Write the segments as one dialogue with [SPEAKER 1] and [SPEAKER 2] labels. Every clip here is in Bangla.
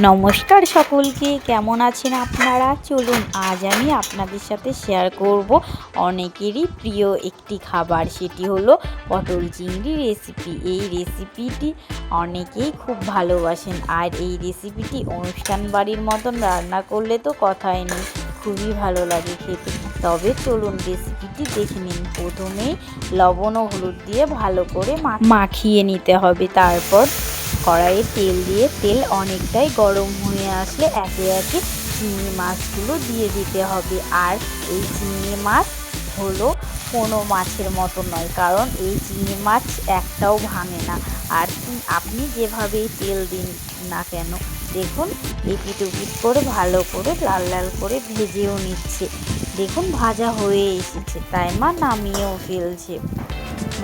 [SPEAKER 1] নমস্কার সকলকে, কেমন আছেন আপনারা? চলুন আজ আমি আপনাদের সাথে শেয়ার করব অনেকেরই প্রিয় একটি খাবার, সেটি হলো পটল চিংড়ি রেসিপি। এই রেসিপিটি অনেকেই খুব ভালোবাসেন, আর এই রেসিপিটি অনুষ্ঠান বাড়ির মতন রান্না করলে তো কথাই নেই, খুবই ভালো লাগে খেতে। তবে চলুন রেসিপিটি দেখে নিন। প্রথমেই লবণ ও হলুদ দিয়ে ভালো করে মাখিয়ে নিতে হবে। তারপর কড়াইয়ে তেল দিয়ে তেল অনেকটাই গরম হয়ে আসলে একে একে চিংড়ি মাছগুলো দিয়ে দিতে হবে। আর এই চিংড়ি মাছ হলো কোনো মাছের মতো নয়, কারণ এই চিংড়ি মাছ একটাও ভাঙে না। আর আপনি যেভাবেই তেল দিন না কেন, দেখুন এপিট ওপিট করে ভালো করে লাল লাল করে ভেজেও নিচ্ছে। দেখুন ভাজা হয়ে এসেছে, তাই মা নামিয়েও ফেলছে।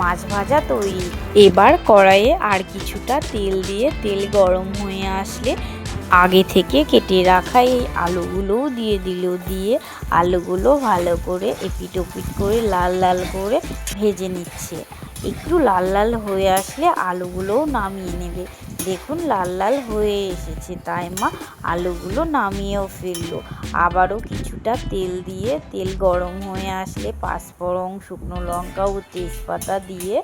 [SPEAKER 1] মাছ ভাজা তৈরি। এবার কড়াইয়ে আর কিছুটা তেল দিয়ে তেল গরম হয়ে আসলে আগে থেকে কেটে রাখা এই আলুগুলোও দিয়ে আলুগুলো ভালো করে এপিট ওপিট করে লাল লাল করে ভেজে নিচ্ছে। একটু লাল লাল হয়ে আসলে আলুগুলোও নামিয়ে নেবে। দেখুন লাল লাল হয়ে এসেছে, তাই মা আলুগুলো নামিয়েও ফেললো। আবারও কিছুটা তেল দিয়ে তেল গরম হয়ে আসলে পাঁচফোড়ন, শুকনো লঙ্কা ও তেজপাতা দিয়ে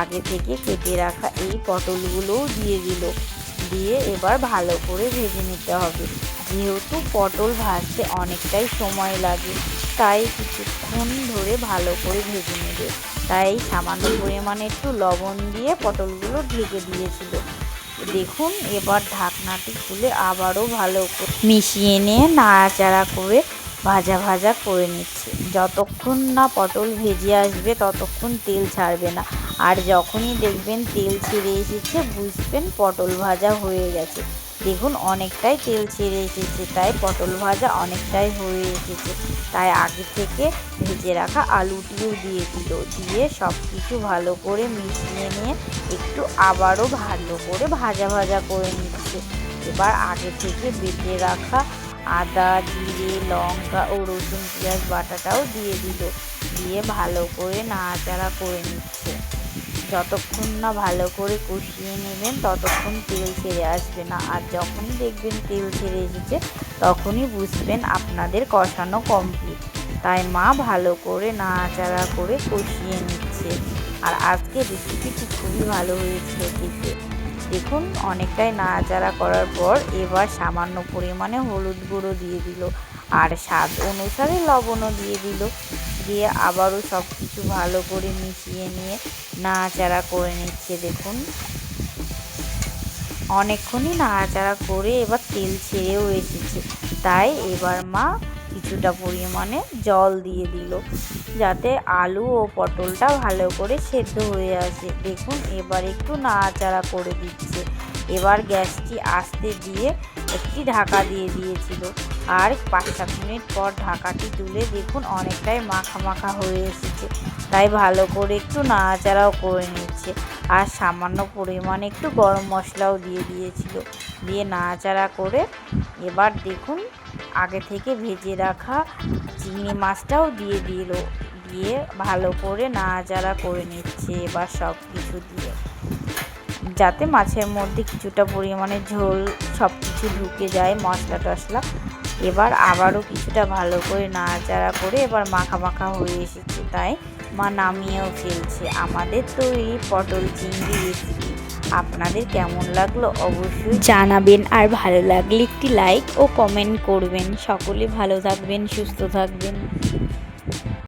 [SPEAKER 1] আগে থেকে কেটে রাখা এই পটলগুলোও দিয়ে এবার ভালো করে ভেজে নিতে হবে। যেহেতু পটল ভাজতে অনেকটাই সময় লাগে, তাই কিছুক্ষণ ধরে ভালো করে ভেজে নেবে। তাই সামান্য পরিমাণে একটু লবণ দিয়ে পটলগুলো ঢেকে দিয়েছিল। দেখুন এবার ঢাকনাটি খুলে আবারও ভালো করে মিশিয়ে নিয়ে নাড়াচাড়া করে ভাজা ভাজা করে নিচ্ছে। যতক্ষণ না পটল ভেজে আসবে ততক্ষণ তেল ছাড়বে না, আর যখনই দেখবেন তেল ছেড়ে এসেছে বুঝবেন পটল ভাজা হয়ে গেছে। দেখুন অনেকটাই তেল ছেড়ে এসেছে, তাই পটল ভাজা অনেকটাই হয়ে এসেছে। তাই আগে থেকে ভেজে রাখা আলুটিও দিয়ে সব কিছু ভালো করে মিশিয়ে নিয়ে একটু আবারও ভালো করে ভাজা ভাজা করে নিচ্ছে। এবার আগে থেকে বেটে রাখা আদা, জিরে, লঙ্কা ও রসুন পেঁয়াজ বাটাটাও দিয়ে ভালো করে নাড়াচাড়া করে নিচ্ছে। যতক্ষণ না ভালো করে কষিয়ে নেবেন ততক্ষণ তেল ছেড়ে আসবে না, আর যখনই দেখবেন তেল ছেড়ে এসেছে তখনই বুঝবেন আপনাদের কষানো কমপ্লিট। তাই মা ভালো করে নাড়াচাড়া করে কষিয়ে নিচ্ছে। আর আজকে রেসিপিটি খুবই ভালো হয়েছে খেতে। দেখুন অনেকটাই নাড়াচাড়া করার পর এবার সামান্য পরিমাণে হলুদ গুঁড়ো দিয়ে দিল, আর স্বাদ অনুসারে লবণও দিয়ে আবারও সব কিছু ভালো করে মিশিয়ে নিয়ে নাড়াচাড়া করে নিচ্ছে। দেখুন অনেকক্ষণই নাড়াচাড়া করে এবার তেল ছেড়েও এসেছে, তাই এবার মা কিছুটা পরিমাণে জল দিয়ে দিল, যাতে আলু ও পটলটা ভালো করে সেদ্ধ হয়ে আসে। দেখুন এবার একটু নাড়াচাড়া করে দিচ্ছে। এবার গ্যাসটি আস্তে দিয়ে একটি ঢাকা দিয়ে দিয়েছিল, আর 5-7 মিনিট পর ঢাকাটি তুলে দেখুন অনেকটাই মাখা মাখা হয়ে এসেছে। তাই ভালো করে একটু নাড়াচাড়াও করে নিচ্ছে, আর সামান্য পরিমাণে একটু গরম মশলাও দিয়ে নাড়াচাড়া করে এবার দেখুন আগে থেকে ভেজে রাখা চিংড়ি মাছটাও দিয়ে ভালো করে নাড়াচাড়া করে নিচ্ছে। এবার সব কিছু দিয়ে যাতে মাছের মধ্যে কিছুটা পরিমাণে ঝোল সব কিছু ঢুকে যায়, মশলা টশলা। এবার আবারও কিছুটা ভালো করে নাড়াচাড়া করে এবার মাখা মাখা হয়ে এসেছে, তাই মা নামিয়েও ফেলছে। আমাদের তৈরি পটল চিংড়ি রেসিপি আপনাদের কেমন লাগলো অবশ্যই জানাবেন, আর ভালো লাগলে একটি লাইক ও কমেন্ট করবেন। সকলে ভালো থাকবেন, সুস্থ থাকবেন।